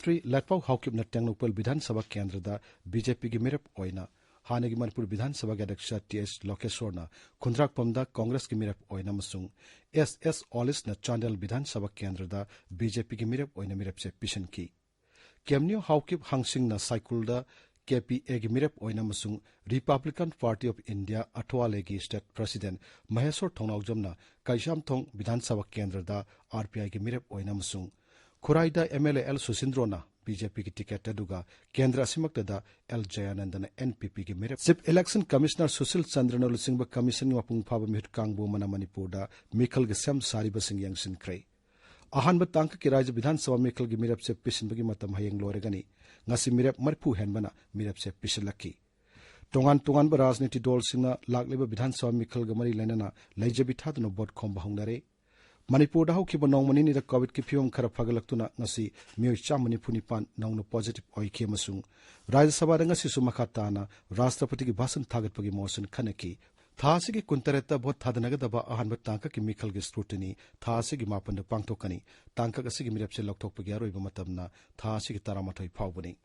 मंत्री लटपाउ हाउकिप टेंगनोपल विधानसभा केंद्र बीजेपी की मिरप ओइना हानगी मणिपुर विधानसभा के अध्यक्ष टीएस लोकेश्वर खुंद्राकपम कांग्रेस की मिरप ओइना मसुंग एस ओलिस चांडेल विधानसभा केंद्र बीजेपी की मिरप ओइना मिरप से पिशन की केमनियो हाउकिप हांगसिंग साइकुल KPA की मिरप ओइना मसुंग रिपब्लिकन पार्टी ऑफ इंडिया अठवाले की स्टेट प्रेसिडेंट महेश्वर थोंगनाउजम काइशामथोंग विधानसभा केंद्र RPI की मिरप ओइना मसुंग खुराइदा MLA L सुसिंद्रोना बीजेपी की टिकट केंद्र असिमक्तदा L जयानंदन NPP की मिरप चिफ इलेक्शन कमिश्नर सुशील चंद्रन लुसिंग कमिशन मपुंग फाब मिहट कांगबो मना मणिपुर मिखल के सेम सारिबसिंग यंगसिनख्रे अहानब तांक की राज्य विधानसभा मिखल की मिरप से पिसनबगी मतम हयेंग लोरेगनी ngasi mirep marpu henbana mirep se pisalaki tongan राजनीति दल सिंगना लाक्लिबा विधानसभा मिखल गमरी लेना लैजबी थादनो बोट खोंबा होंगनारे मणिपुर दा हौखिबा नौमनिनि दा कोविड की फिवम खरा फगलक्तुना ngasi मिय चामनि फुनिपान नौनो पॉजिटिव ओइखे मसुंग राज्य सभा दा ngasi सुमखा ताना राष्ट्रपति की भाषण थागतपगी मोशन खनकी थासी की कुंतरेता भोट थादनगदबा अहानब तांका की मिखल की स्क्रूटनी थासी की मापन पांगथोकनी तांका गसी की मिरप से लौथोकपगी अरोइबा मतमना थासी की तारामथोई फावबनी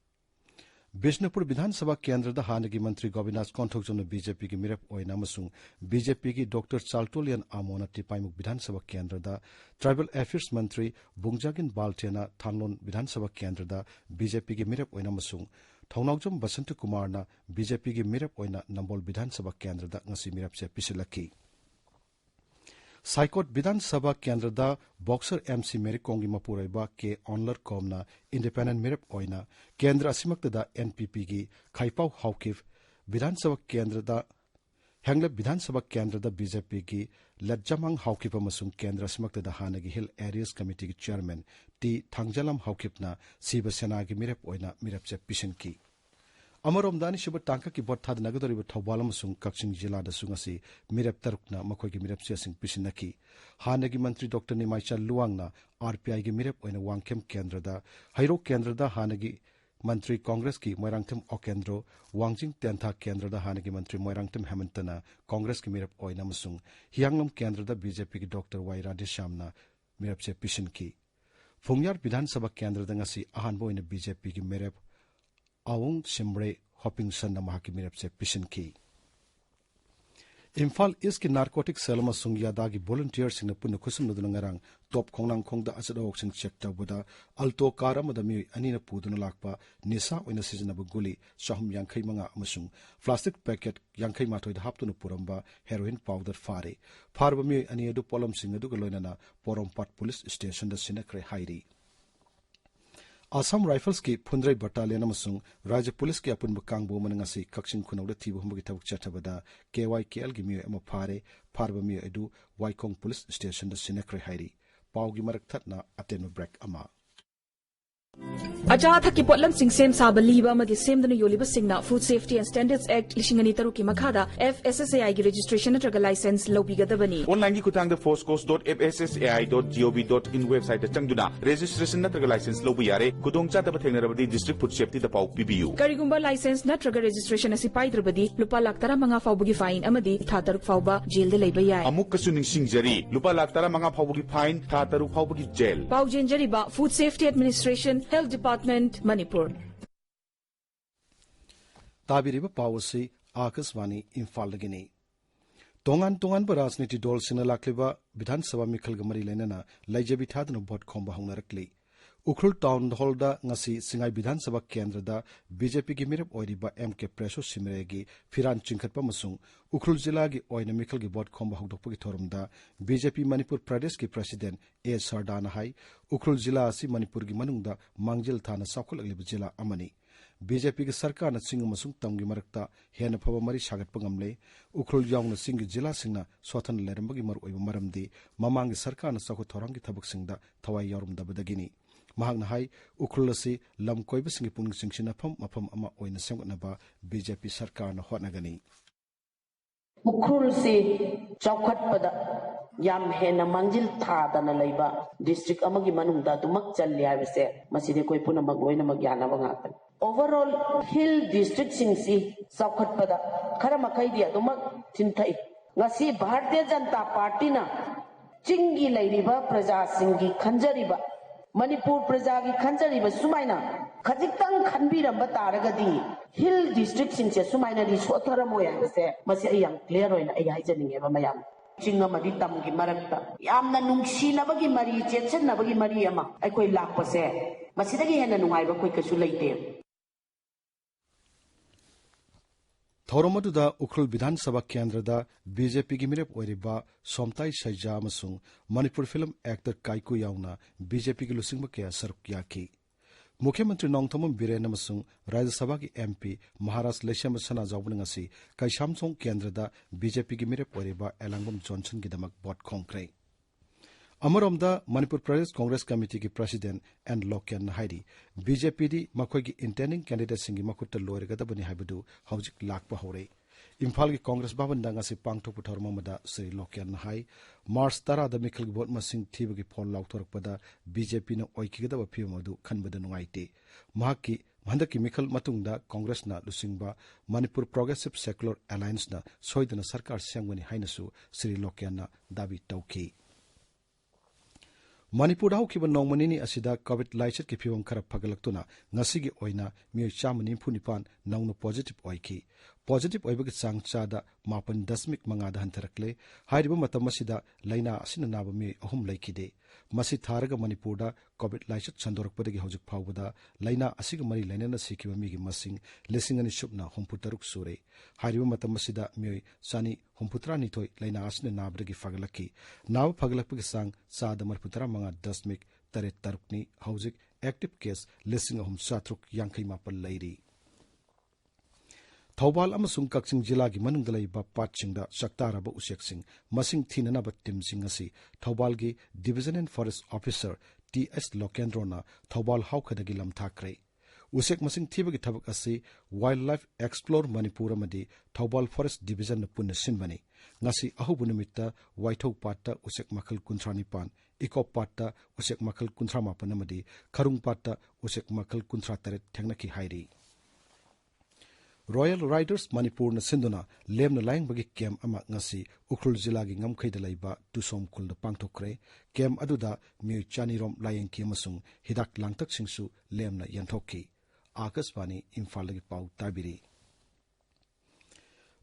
बिष्णुपुर विधानसभा केंद्र हानगी मंत्री गोविंदास कोंथोकजोन बीजेपी की मिरप ओइना मसुंग बीजेपी की डॉक्टर चाल्टोलियन आमोना टिपाइमुक विधानसभा केंद्र ट्राइबल अफेयर्स मंत्री बुंगजागिन बाल्टेना थानलोन विधानसभा केंद्र बीजेपी की मिरप ओइना मसुंग थौनाउजम बसंत कुमार बीजेपी की मिरप ओइना नंबोल विधानसभा केंद्र ngasi मिरप से पिसलकी साइकोट विधानसभा केंद्र बॉक्सर MC मेरिकोंग की मपुरैबा के ऑनलर कॉमना इंडिपेंडेंट मिरप ओइना केंद्र असिमक्तदा NPP की खाइपाउ हाउकिफ विधानसभा केंद्र हेंगलब विधानसभा केंद्र बीजेपी की लज्जामंग हाउकिप अमसुंग केंद्र असिमक्तदा हानगी हिल एरियाज कमिटी की चेयरमैन टी थांगजलम हाउकिपना शिवसेना की मिरप ओइना मिरप से पिशन की अमरोमदानी शिव टांका की बोट थाद नगदोरिब थौबाल अमसुंग कक्सिंग जिला दसुंगसी मिरप तरुकना मखोय की मिरप सेसिंग पिसिनकी हानगी मंत्री डॉक्टर निमाइचा लुवांगना RPI की मिरप ओइना वांगखेम केंद्र हैरो केंद्र हानगी मंत्री कांग्रेस की मोइरांगथम ओकेंद्रो वांगजिंग तेंथा केंद्र हानगी मंत्री मोइरांगथम हेमंतना कांग्रेस की मिरप ओइना मसुंग हियांगलम केंद्र बीजेपी की डॉक्टर वाई राधेश्यामना मिरप से पिसिनकी फुंगयार विधानसभा केंद्र ngasi अहानबो ओइना बीजेपी की मिरप आउंग सिमरे हॉपिंगसन की मिरप से पिशन की इम्फाल ईस्ट की नार्कोटिक सेल यादा की वॉलंटियर सिंह पुन खुसम नदुनंगरंग टॉप खोंगनांग खोंगदा अचदोक सिंह चेक तबदा अल्टो कार अमदमी अनीना पुदुन लाकपा निसा ओइना सिजनब गुली सहम यांखै मंगा अमसुंग प्लास्टिक पैकेट यांखै माथोइदा हापतुन पुरंबा हेरोइन पाउडर फारबमी अनी अदु पोलम सिंह अदुग लोइनाना पोरमपाट पुलिस स्टेशन द सिनक्रे हाइरी असम राइफल्स की फुंद्रै बटालियन अमसुंग राज्य पुलिस की अपुनब कांगबो मनंगसी कक्सिंग खुनौदा थीब हमबगी थबक चथबदा KYKL की मियो एम फारब मियो एदु वाइकोंग पुलिस स्टेशन द सिनक्रे हाइरी पाउगी मरक थतना अटेन ब्रेक अमा अचा थकी पोटलम सिंह सेम साब लीबा अमदी सेमदना योलिबा सिंगना food safety and standards act लिशिंग अनि तरुकी मखादा FSSAI की रजिस्ट्रेशन नत्रगा लाइसेंस लौबिगदबनी ऑनलाइन की खुतांग foscos.fssai.gov.in वेबसाइट चंगदुना रजिस्ट्रेशन नत्रगा लाइसेंस लौबु यारे खुदोंग चादब थेंगनरबदी डिस्ट्रिक्ट फूड सेफ्टी द पाउ पिबियु करिगुंबा लाइसेंस नत्रगा रजिस्ट्रेशन असि पाइद्रबदी लुपा लाख 15 फाउबगी फाइन अमदी था तरुक फाउबा जेल दे लैबा याय अमुक कसु निंगसिंगजरी लुपा लाख 15 फाउबगी फाइन था तरुक फाउबगी जेल पाउ जेंजरीबा food safety administration health department Manipur ताबिरिबा पावसी आकाशवाणी इम्फाल लगनी तोंगान राजनीति दल सिंह लाक्लिबा विधानसभा मिखल गमरी लेना लैजबी थादन भोट खोंबा होंगरकली उखरुल टाउन हॉलदा ngasi सिंगाई विधानसभा केंद्र बीजेपी की मिरप ओइरिबा MK प्रेसो सिमरेगी फिरान चिंखतपा मसुंग उखरुल जिला की ओइना मिखल की भोट खोंबा होगदोकपगी थोरमदा बीजेपी मणिपुर प्रदेश की president A Sardana high Ukhrul जिला असि मणिपुर की मनुंगदा मांगजिल थाना साखुलगलिबा जिला अमनी बीजेपी की सरकार न सिंग मसुंग तंगी मरकता हेन फबा मरी सागतपा ngamle उखरुल यावना सिंग जिला सिंगना स्वतन लेरमबगी मर ओइबा मरमदी ममांग सरकार न साखु थोरंगी थबक सिंगदा थवाई यारुमदबदगिनी महागना हाई उखरुल असि लम कोइबसिंग पुंग सिंगसिनफम मफम अमा ओइना सेमगनबा बीजेपी सरकार न होटनगनी उखरुल से चौखटपदा याम हेना मांजिल थादना लैबा डिस्ट्रिक्ट अमगी मनुंगदा दुमक चल्ली हाइबसे मसिदे कोइ पुनमक लोइनमक यानबा ngakan ओवरऑल हिल डिस्ट्रिक्ट सिंगसी चौखटपदा खरा मखैदि दुमक थिनथै ngasi भारतीय जनता पार्टी ना चिंगी लैरिबा प्रजा सिंगी खंजरिबा Manipur Prajagi Khanjariba Sumaina Khajiktan Khanbiramba Taragadi Hill District Sinche Sumaina di Sotaramoya se Masi Ayang clear in Ayajaning Eva Mayam. Chinga Maditam Gimarata Yamna Nungshina Mari Jetson Nabagi Mariama Akoi Lapase Masidagi and Nuaiba Quickasulaite. थौरमदुदा उखरुल विधानसभा केंद्रदा BJP की मिरेप ओरिबा सोमताई सैजा अमसुंग Manipur film actor काइकु याउना बीजेपी की लुसिंगब के सरुक याकी मुख्यमंत्री नोंगथोम बिरेन अमसुंग राज्यसभा की एमपी महाराष्ट्र लेशम सना जावबन ngasi काइसामसोंग केंद्रदा बीजेपी की मिरेप ओरिबा एलांगबम जॉनसन की दमक बॉट खोंख्रे अमरोमदा मणिपुर प्रदेश कांग्रेस कमिटी की प्रेसिडेंट एंड लोकेन हाइरी बीजेपी दी मखोई की इंटेंडिंग कैंडिडेट सिंगी मकुट लोरगदबनी हाइबदु हौजिक लाकपा हौरे इम्फाल की कांग्रेस भवन दांगासी पांगथोक थौरममदा श्री लोकेन हाई मार्च 10 दा मिखल वोट मसिंग थीबगी फोन लाउथोरकपदा बीजेपी न ओइकिगदब फिमदु खनबद नुंगाइते महाकी हंदकी मिखल मतुंगदा कांग्रेस ना लुसिंगबा मणिपुर प्रोग्रेसिव सेक्युलर अलायंस ना सोइदना सरकार सेंगवनी हाइनसु श्री लोकेन दाबी तौखी मणिपुर हौखिबा नौमनिनी असिदा कोविड लाइसेट की फिवम खरा फगलक्तुना ngasiगी ओइना मिय 194 नौनो पॉजिटिव ओइखि पॉजिटिव ओइबगी चांग चादा 9.5 दा हंथरकले हाइरिबा मतम असिदा लैना असिना नाबा मिय अहुम लैखिदे मसि थारगा मणिपुरदा कोविड लाइसेट संदोरकपदगी हौजिक फावबदा लैना असिगा मरि लैनना सिखिबा मिगी मसिंग लेसिंगनि सुबना 63 सुरे हाइरिबा मतम असिदा मिय 139 लैना असिना नाबदगी फगलखि नाब फगलकपगी चांग चादा 35.8 हौजिक एक्टिव केस 3,750 लैरी थौबाल अमसुंग कक्सिंग जिला की मनुंग लैबा पाटसिंगदा सक्तारबा उसेकसिंग मसिंग थीननाबा टीमसिंग असि थौबाल की division and forest officer TS लोकेंद्रोना थौबाल हाउखदगी लमथाखरे उसेक मसिंग थीबगी थबक असि वाइल्ड लाइफ एक्सप्लोर मणिपुर अमदी थौबाल फॉरेस्ट डिविजन पुन्न सिनबनी ngasi ahubu numitta waithau patta usek makhal 39 eco पाट्टा उसेक मखल 38 अमदी खरुंग पाट्टा उसेक मखल 38 थेंगनखि हाइरी रॉयल राइडर्स मणिपुर न सिंधुना लेमना लाइंगबगी कैम्प अमा ngasi उखरुल जिला की ngमखैदा लैबा तुसोम खुल पांगथोखरे कैम्प अदुदा मिय चानीरोम लायंकी अमसुंग हिदाक लांगतकसिंगसु लेमना यंथोखि आकाशवाणी इम्फाल की पाउ ताबिरी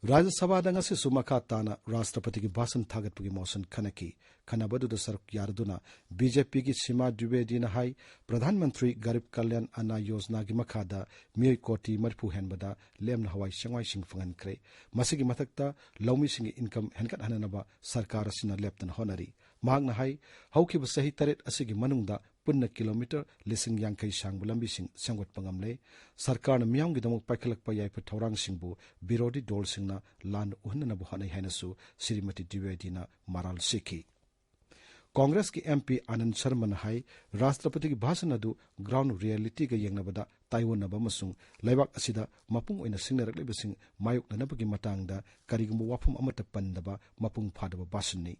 राज्यसभा ngasi सुमखा ताना राष्ट्रपति की भाषण थागतपगी मोशन खनकी खनबदुदा सरक यारदुना बीजेपी की सीमा द्विवेदी हाई प्रधानमंत्री गरीब कल्याण अन्न योजना की मखादा मिय कोटी मरफू हेनबदा लेमना हवाई सेंवाई सिंह फंगनख्रे मसिगी मथक्ता लौमी सिंह इनकम हेनकट हननबा सरकार असिना लेप्तन होनरी महांगना हाई हौखिब सही तरेट असिगी मनुंगदा पुन्न किलोमीटर 1,50 सांगबु लंबी सिंह सेंगवट पंगमले सरकार न मियांग गिदमक पाइखलकपा याइफ थौरांग सिंहबु विरोधी दल सिंहना लान उहननबु हनै हैनसु श्रीमती द्विवेदीना मराल सिखी कांग्रेस की एमपी आनंद शर्मा हाई राष्ट्रपति की भाषण अदु ग्राउंड रियलिटी का यंगनबदा ताइवनबा मसुंग लैबाक असिदा मपुंग ओइना सिंगनरकलेबसिंग मायुकननबगी मतंगदा करिगुम वाफम अमत पन्दबा मपुंग फादबा भाषणनि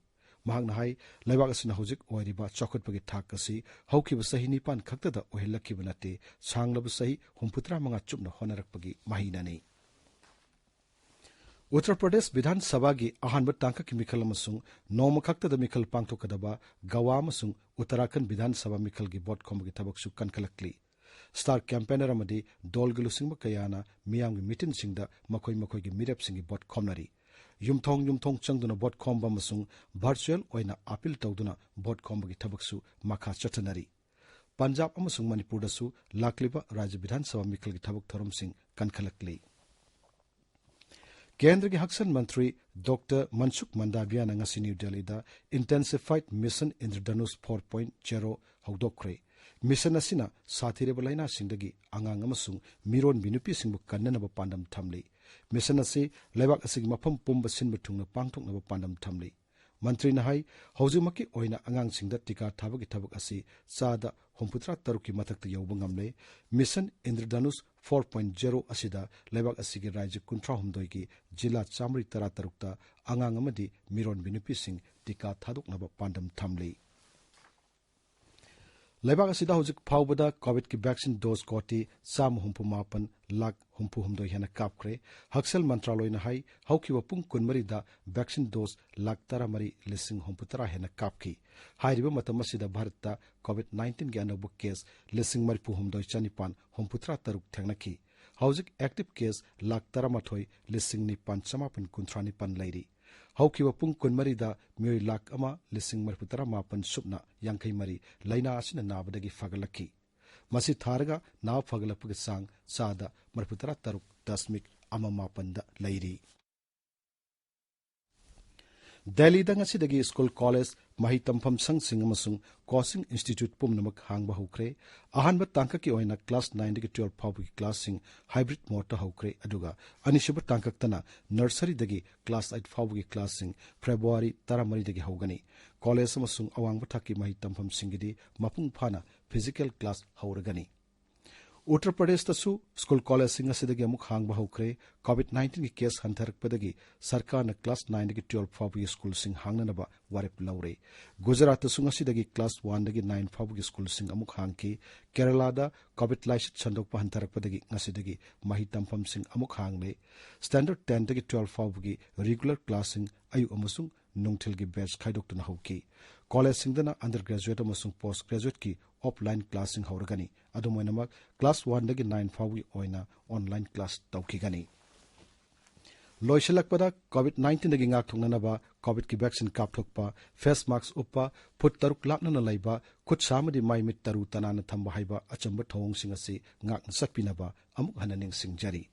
महांगना हाई लैबाक असिना हौजिक ओइरिबा चौखटपगी थाक असि हौखिब सही 9 खक्तदा ओहिलखिब नते सांगलब सही 35 चुपना होनरकपगी महिनानि उत्तर प्रदेश विधानसभा की अहानब तांका की मिखल अमसुंग नौम खक्तदा मिखल पांगथोकदबा गवा अमसुंग उत्तराखंड विधानसभा मिखल की बोट खोमगी थबकसु कनखलकली स्टार कैंपेनर अमदी दोलगलुसिंग कयाना मियाम की मीटिंग सिंगदा मखोई मखोई की मिरेप सिंगी बोट खोमनरी युमथोंग चंगदुना बोट खोमबा अमसुंग वर्चुअल ओइना अपील तौदुना बोट खोमबगी थबकसु मखा चथनरी पंजाब अमसुंग मणिपुरदसु लाकलिबा राज्य विधानसभा मिखल की थबक थोरम सिंग कनखलकली केंद्र के हक्सन मंत्री डॉक्टर मनसुख मंडाविया ने ngasi न्यू दिल्ली दा इंटेंसिफाइड मिशन इंद्रधनुष 4.0 हौदोखरे मिशन असिना साथिरेब लाइना सिंगदगी आंगांग अमसुंग मिरोन बिनुपि सिंगबु कन्ननब पांडम थमली मिशन असि लेबाक असिग मफम पुंब सिनबु थुंगना पांगथोकनब पांडम थमली मंत्री नहाई हौजुमकी ओइना आंगांग सिंगदा टिका थाबगी थबक असि चादा 63 की मथक्ता यौबा ngamle मिशन इंद्रधनुष 4.0 असिदा लेबाक असिगी राज्य 19 की जिला 113 आंगांग अमदी मिरोन बिनुपि सिंग टिका थादोकनब पांडम थमली लेबाक असिदा हुजिक फाउबदा कोविड की वैक्सीन डोज कोटी 168 लाख 69 हेना कापख्रे हक्सेल मंत्रालयना हाई हौखिबा पुंग 14 दा वैक्सीन डोज लाख 13,60 हेना कापखि हाइरिबा मतम असिदा भारतदा कोविड 19 के अनोब केस 19,993 थेंगनखि हौजिक एक्टिव केस लाख 13,9,993 लैरी हौखिबा पुंग 14 दा मियोय लाख 1,993 सुपना 53 लैना असिना नाबदगी फगलखि मसी थारगा नाव फगलपगे सांग सादा 93.1 दा लैरी दिल्ली दंगसिदगी स्कूल कॉलेज मही तंफम संघ कोचिंग इंस्टीट्यूट पुमनमक हांगबा हौख्रे अहानबा तांका की ओइना क्लास 9 दगी 12 फाउबगी क्लास सिंग हाइब्रिड मोड हौख्रे अदुगा अनिसुब तांकतना नर्सरी दगी क्लास 8 फाउबगी क्लास सिंग फेब्रुआरी 13 दगी हौगनी कॉलेज अमसुंग अवांगबा थाकी मही तंफम सिंगदी मपुंग फाना फिजिकल क्लास हौरगनी उत्तर प्रदेश तसु स्कूल कॉलेज सिंग असिदगी अमुक हांगबा हौख्रे कोविड 19 की केस हंथरकपदगी सरकार न क्लास 9 दगी 12 फाउबगी स्कूल सिंग हांगनबा वारेप लौरे गुजरात तसु असिदगी क्लास 1 दगी 9 फाउबगी स्कूल सिंग अमुक हांगकी केरला दा कोविड लाइसिट संदोकपा हंथरकपदगी असिदगी मही तंफम सिंग अमुक हांगले स्टैंडर्ड 10 दगी 12 फाउबगी रेगुलर क्लास सिंग अयु अमसुंग नुंगथिलगी बैच खाइदोक्तुना हौकी कॉलेज सिंगदना अंडर ग्रेजुएट अमसुंग पोस्ट ग्रेजुएट की ऑफलाइन क्लासिंग हौरगनी अदुमोइनमक क्लास 1 दगी 9 फाउबगी ओइना ऑनलाइन क्लास तौखिगनी लोइसलकपदा कोविड 19 दगी ngakthugnanaba कोविड की वैक्सीन कापथोकपा फेस मास्क उपा फुट तरुक लाकनना लैबा खुद सामदि माइमित तरु तनाना थंबा हाइबा अचंबा थोंगसिंग असि ngak sakpinaba amuk hananing singjari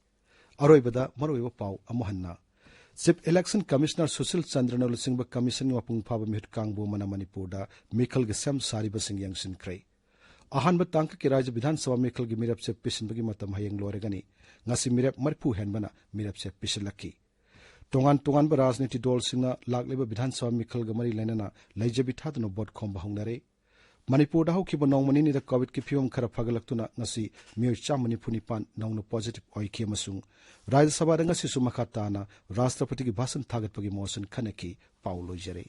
अरोइबदा मरोइबा पाउ अमहन्ना चीफ इलेक्शन कमिश्नर सुशील चंद्रन लुसिंगबा कमिशन मपुंग फाबा मिहुत कांगबो मना मणिपुरदा मिखल गे सेम सारिबा सिंग यंगसिनख्रै अहानबा तांक के राज्य विधानसभा मिखल गे मिरप से पिसनबगी मतम हयंग लोरेगनी ngasi मिरप मरफु हेनबना मिरप से पिसलखि तोंगान तोंगानबा राजनीति दल सिंगना लागलेबा विधानसभा मिखल गे मरि लेनना लैजबि थादनो बोट खोमबा हौंगनरे मणिपुरदा हौखिबा नौमनिनिदा कोविड की फिवम खरा फगलक्तुना ngasi मियोय 495 नौनो पॉजिटिव ओइखे मसुंग राज्य सभा ngasi सु मखा ताना राष्ट्रपति की भाषण थागतपगी मोशन खनकी पाउ लोइजरे।